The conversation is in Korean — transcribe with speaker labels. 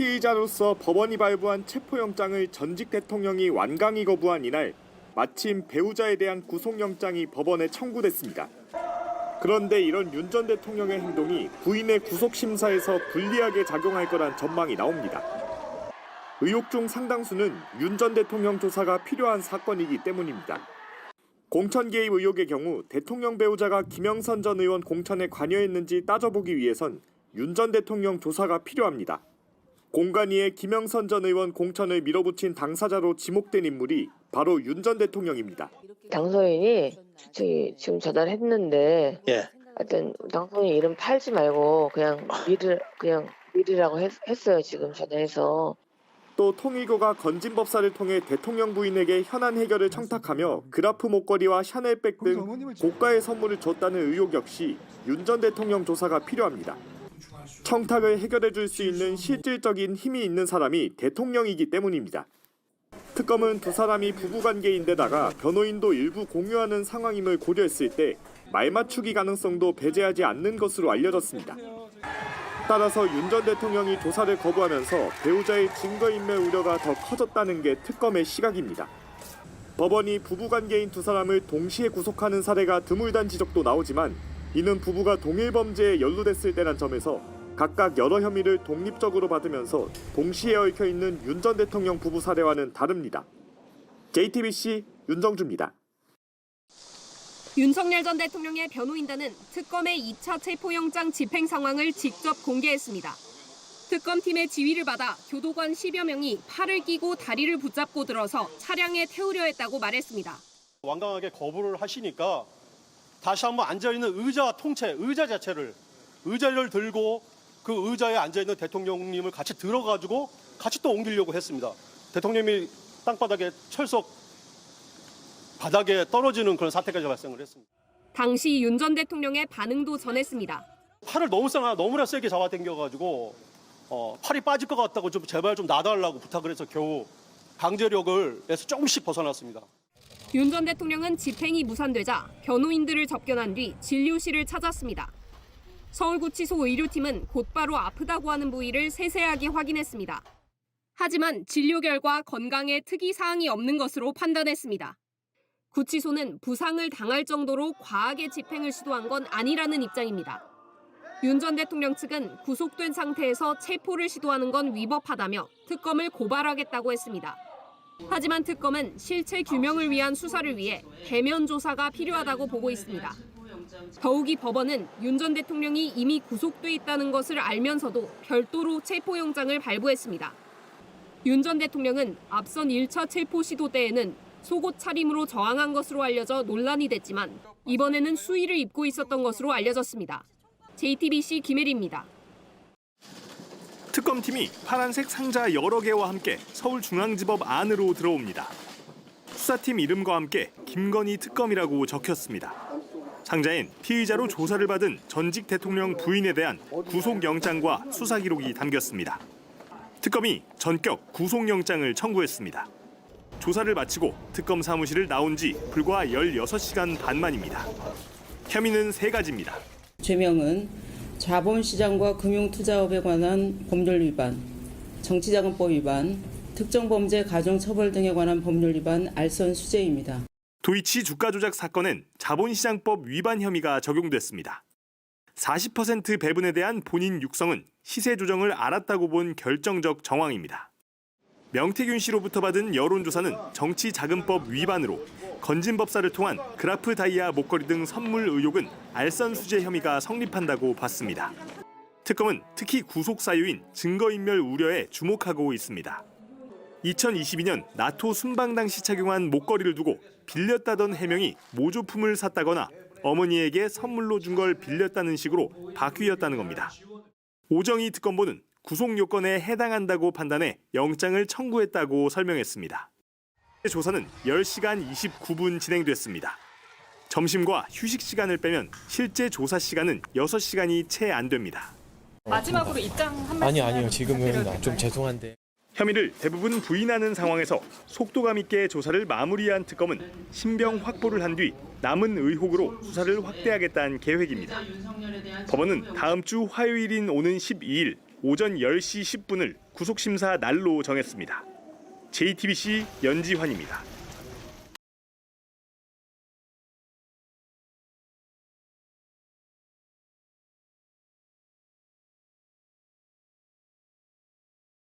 Speaker 1: 피의자로서 법원이 발부한 체포영장을 전직 대통령이 완강히 거부한 이날 마침 배우자에 대한 구속영장이 법원에 청구됐습니다. 그런데 이런 윤 전 대통령의 행동이 부인의 구속심사에서 불리하게 작용할 거란 전망이 나옵니다. 의혹 중 상당수는 윤 전 대통령 조사가 필요한 사건이기 때문입니다. 공천 개입 의혹의 경우 대통령 배우자가 김영선 전 의원 공천에 관여했는지 따져보기 위해선 윤 전 대통령 조사가 필요합니다. 공관위에 김영선 전 의원 공천을 밀어붙인 당사자로 지목된 인물이 바로 윤 전 대통령입니다.
Speaker 2: 당선인이 지금 전화를 했는데 하여튼 당선인 이름 팔지 말고 그냥 미르라고 했어요. 지금 전화해서.
Speaker 1: 또 통일교가 건진법사를 통해 대통령 부인에게 현안 해결을 청탁하며 그라프 목걸이와 샤넬백 등 고가의 선물을 줬다는 의혹 역시 윤 전 대통령 조사가 필요합니다. 청탁을 해결해 줄 수 있는 실질적인 힘이 있는 사람이 대통령이기 때문입니다. 특검은 두 사람이 부부관계인데다가 변호인도 일부 공유하는 상황임을 고려했을 때 말맞추기 가능성도 배제하지 않는 것으로 알려졌습니다. 따라서 윤 전 대통령이 조사를 거부하면서 배우자의 증거인멸 우려가 더 커졌다는 게 특검의 시각입니다. 법원이 부부관계인 두 사람을 동시에 구속하는 사례가 드물다는 지적도 나오지만 이는 부부가 동일 범죄에 연루됐을 때란 점에서 각각 여러 혐의를 독립적으로 받으면서 동시에 얽혀있는 윤 전 대통령 부부 사례와는 다릅니다. JTBC 윤정주입니다.
Speaker 3: 윤석열 전 대통령의 변호인단은 특검의 2차 체포영장 집행 상황을 직접 공개했습니다. 특검팀의 지휘를 받아 교도관 10여 명이 팔을 끼고 다리를 붙잡고 들어서 차량에 태우려 했다고 말했습니다.
Speaker 4: 완강하게 거부를 하시니까 다시 한번 앉아있는 의자 통째, 의자 자체를, 의자를 들고 그 의자에 앉아있는 대통령님을 같이 들어가지고 같이 또 옮기려고 했습니다. 대통령이 땅바닥에 철석 바닥에 떨어지는 그런 사태까지 발생을 했습니다.
Speaker 3: 당시 윤 전 대통령의 반응도 전했습니다.
Speaker 4: 팔을 너무나 세게 잡아당겨가지고 팔이 빠질 것 같다고 좀 제발 좀 놔달라고 부탁을 해서 겨우 강제력을 해서 조금씩 벗어났습니다.
Speaker 3: 윤 전 대통령은 집행이 무산되자 변호인들을 접견한 뒤 진료실을 찾았습니다. 서울구치소 의료팀은 곧바로 아프다고 하는 부위를 세세하게 확인했습니다. 하지만 진료 결과 건강에 특이 사항이 없는 것으로 판단했습니다. 구치소는 부상을 당할 정도로 과하게 집행을 시도한 건 아니라는 입장입니다. 윤 전 대통령 측은 구속된 상태에서 체포를 시도하는 건 위법하다며 특검을 고발하겠다고 했습니다. 하지만 특검은 실체 규명을 위한 수사를 위해 대면 조사가 필요하다고 보고 있습니다. 더욱이 법원은 윤 전 대통령이 이미 구속돼 있다는 것을 알면서도 별도로 체포영장을 발부했습니다. 윤 전 대통령은 앞선 1차 체포 시도 때에는 속옷 차림으로 저항한 것으로 알려져 논란이 됐지만 이번에는 수의를 입고 있었던 것으로 알려졌습니다. JTBC 김혜리입니다.
Speaker 1: 특검팀이 파란색 상자 여러 개와 함께 서울중앙지법 안으로 들어옵니다. 수사팀 이름과 함께 김건희 특검이라고 적혔습니다. 상자엔 피의자로 조사를 받은 전직 대통령 부인에 대한 구속영장과 수사 기록이 담겼습니다. 특검이 전격 구속영장을 청구했습니다. 조사를 마치고 특검 사무실을 나온 지 불과 16시간 반 만입니다. 혐의는 3가지입니다.
Speaker 5: 죄명은 자본시장과 금융투자업에 관한 법률 위반, 정치자금법 위반, 특정범죄 가중처벌 등에 관한 법률 위반 알선 수재입니다.
Speaker 1: 도이치 주가 조작 사건엔 자본시장법 위반 혐의가 적용됐습니다. 40% 배분에 대한 본인 육성은 시세 조정을 알았다고 본 결정적 정황입니다. 명태균 씨로부터 받은 여론조사는 정치자금법 위반으로 건진법사를 통한 그라프 다이아 목걸이 등 선물 의혹은 알선 수재 혐의가 성립한다고 봤습니다. 특검은 특히 구속 사유인 증거인멸 우려에 주목하고 있습니다. 2022년 나토 순방 당시 착용한 목걸이를 두고 빌렸다던 해명이 모조품을 샀다거나 어머니에게 선물로 준 걸 빌렸다는 식으로 바뀌었다는 겁니다. 오정희 특검보는 구속 요건에 해당한다고 판단해 영장을 청구했다고 설명했습니다. 조사는 10시간 29분 진행됐습니다. 점심과 휴식 시간을 빼면 실제 조사 시간은 6시간이 채 안 됩니다.
Speaker 6: 마지막으로 입장 한 말씀.
Speaker 7: 아니요. 지금은 좀 죄송한데.
Speaker 1: 혐의를 대부분 부인하는 상황에서 속도감 있게 조사를 마무리한 특검은 신병 확보를 한 뒤 남은 의혹으로 수사를 확대하겠다는 계획입니다. 법원은 다음 주 화요일인 오는 12일 오전 10시 10분을 구속심사 날로 정했습니다. JTBC 연지환입니다.